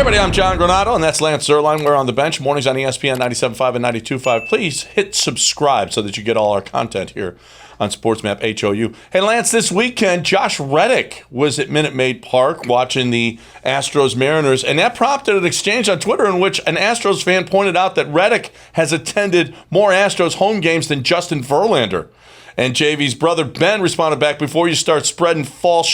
everybody, I'm John Granado, and that's Lance Zerline. We're on the bench, mornings on ESPN 97.5 and 92.5. Please hit subscribe so that you get all our content here on SportsMap HOU. Hey, Lance, this weekend, Josh Reddick was at Minute Maid Park watching the Astros Mariners, and that prompted an exchange on Twitter in which an Astros fan pointed out that Reddick has attended more Astros home games than Justin Verlander. And JV's brother Ben responded back, before you start spreading false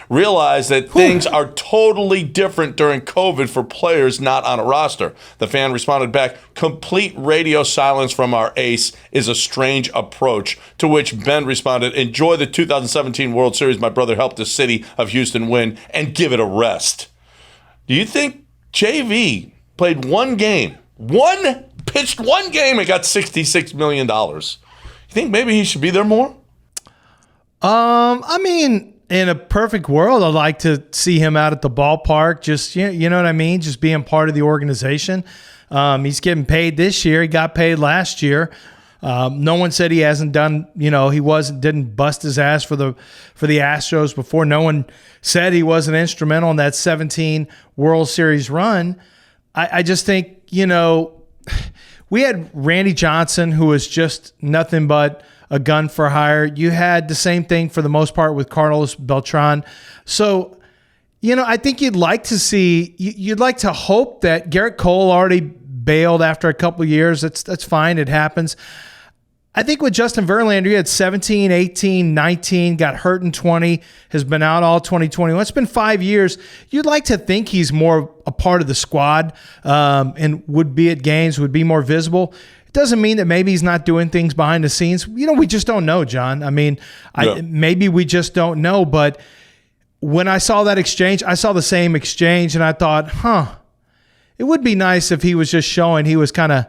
realize that things are totally different during COVID for players not on a roster. The fan responded back, complete radio silence from our ace is a strange approach, to which Ben responded, enjoy the 2017 World Series. My brother helped the city of Houston win, and give it a rest. Do you think JV played pitched one game and got $66 million? You think maybe he should be there more? I mean, in a perfect world, I'd like to see him out at the ballpark. Just, you know what I mean? Just being part of the organization. He's getting paid this year. He got paid last year. No one said he hasn't done, didn't bust his ass for the Astros before. No one said he wasn't instrumental in that 17 World Series run. I just think, we had Randy Johnson, who was just nothing but a gun for hire. You had the same thing for the most part with Carlos Beltran. So, I think you'd like to hope that Garrett Cole already bailed after a couple of years. That's fine. It happens. I think with Justin Verlander, he had 17, 18, 19, got hurt in 20, has been out all 2021. It's been 5 years. You'd like to think he's more a part of the squad and would be at games, would be more visible. Doesn't mean that maybe he's not doing things behind the scenes. We just don't know, John. I mean, maybe we just don't know. But when I saw that exchange, I saw the same exchange, and I thought, it would be nice if he was just showing he was kind of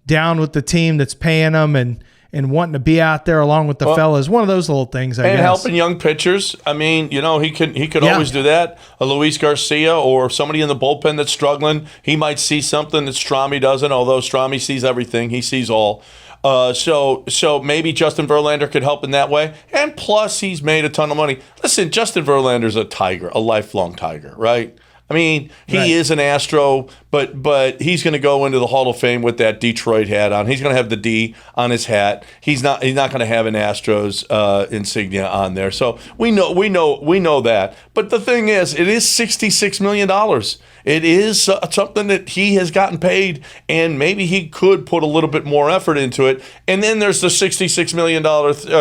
down with the team that's paying him and wanting to be out there along with the fellas. One of those little things, I guess. And helping young pitchers. I mean, he could always do that. A Luis Garcia or somebody in the bullpen that's struggling, he might see something that Strami doesn't, although Strami sees everything. He sees all. So maybe Justin Verlander could help in that way. And plus, he's made a ton of money. Listen, Justin Verlander's a Tiger, a lifelong Tiger, right? I mean, he is an Astro, but he's going to go into the Hall of Fame with that Detroit hat on. He's going to have the D on his hat. He's not going to have an Astros insignia on there. So we know that. But the thing is, it is $66 million. It is something that he has gotten paid, and maybe he could put a little bit more effort into it. And then there's the $66 million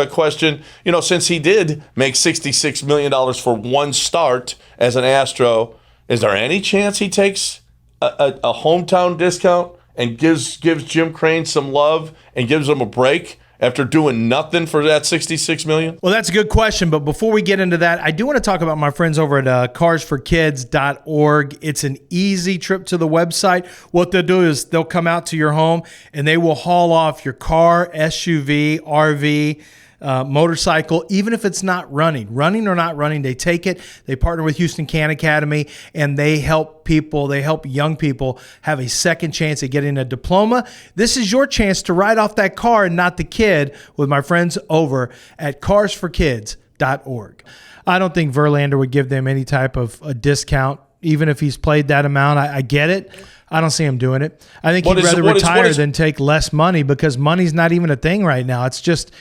question. Since he did make $66 million for one start as an Astro, is there any chance he takes a hometown discount and gives Jim Crane some love and gives him a break after doing nothing for that $66 million? Well, that's a good question. But before we get into that, I do want to talk about my friends over at carsforkids.org. It's an easy trip to the website. What they'll do is they'll come out to your home and they will haul off your car, SUV, RV, motorcycle, even if it's not running or not running, they take it. They partner with Houston Can Academy, and they help young people have a second chance at getting a diploma. This is your chance to ride off that car and not the kid with my friends over at carsforkids.org. I don't think Verlander would give them any type of a discount, even if he's played that amount. I get it. I don't see him doing it. I think he'd rather retire than take less money, because money's not even a thing right now. It's just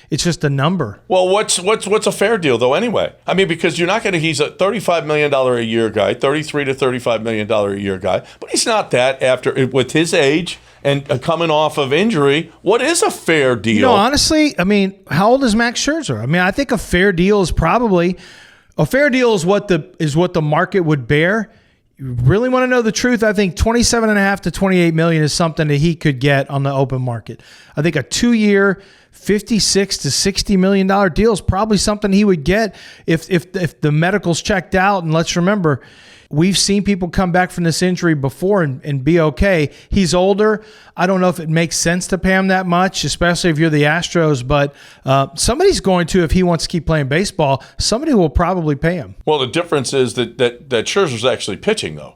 a number. Well, what's a fair deal though? Anyway, I mean, because you're not going to. He's a $35 million a year guy, $33 to $35 million a year guy, but he's not that with his age and coming off of injury. What is a fair deal? Honestly, I mean, how old is Max Scherzer? I mean, I think a fair deal is what the market would bear. You really want to know the truth? I think $27.5 to $28 million is something that he could get on the open market. I think a 2-year, $56 to $60 million deal is probably something he would get if the medical's checked out. And let's remember, we've seen people come back from this injury before and be okay. He's older. I don't know if it makes sense to pay him that much, especially if you're the Astros, but somebody's going to, if he wants to keep playing baseball, somebody will probably pay him. Well, the difference is that Scherzer's actually pitching, though.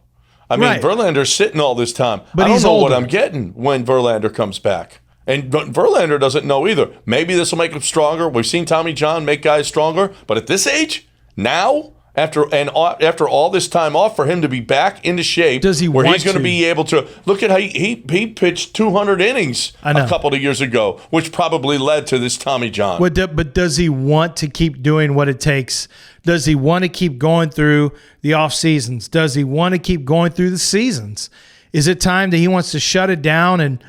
I mean, right. Verlander's sitting all this time. But I don't know what I'm getting when Verlander comes back. And Verlander doesn't know either. Maybe this will make him stronger. We've seen Tommy John make guys stronger. But at this age, now, after all this time off, for him to be back into shape, does he where want he's going to be able to look at how he pitched 200 innings a couple of years ago, which probably led to this Tommy John. But does he want to keep doing what it takes? Does he want to keep going through the off seasons? Does he want to keep going through the seasons? Is it time that he wants to shut it down and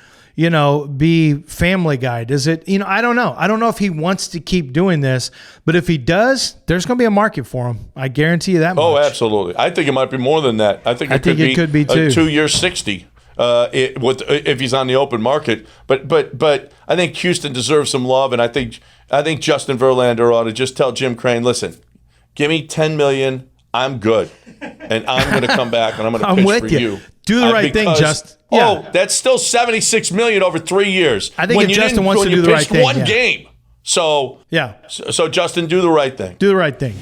be Family Guy? Does it, I don't know. I don't know if he wants to keep doing this, but if he does, there's going to be a market for him. I guarantee you that much. Oh, absolutely. I think it might be more than that. I think it could be too. A 2-year 60 if he's on the open market. But I think Houston deserves some love, and I think Justin Verlander ought to just tell Jim Crane, listen, give me $10 million. I'm good, and I'm going to come back and I'm going to pitch for you. Do the right thing, Justin. Yeah. Oh, that's still $76 million over 3 years. I think if Justin wants to do the right thing, one game. So yeah. So Justin, do the right thing. Do the right thing.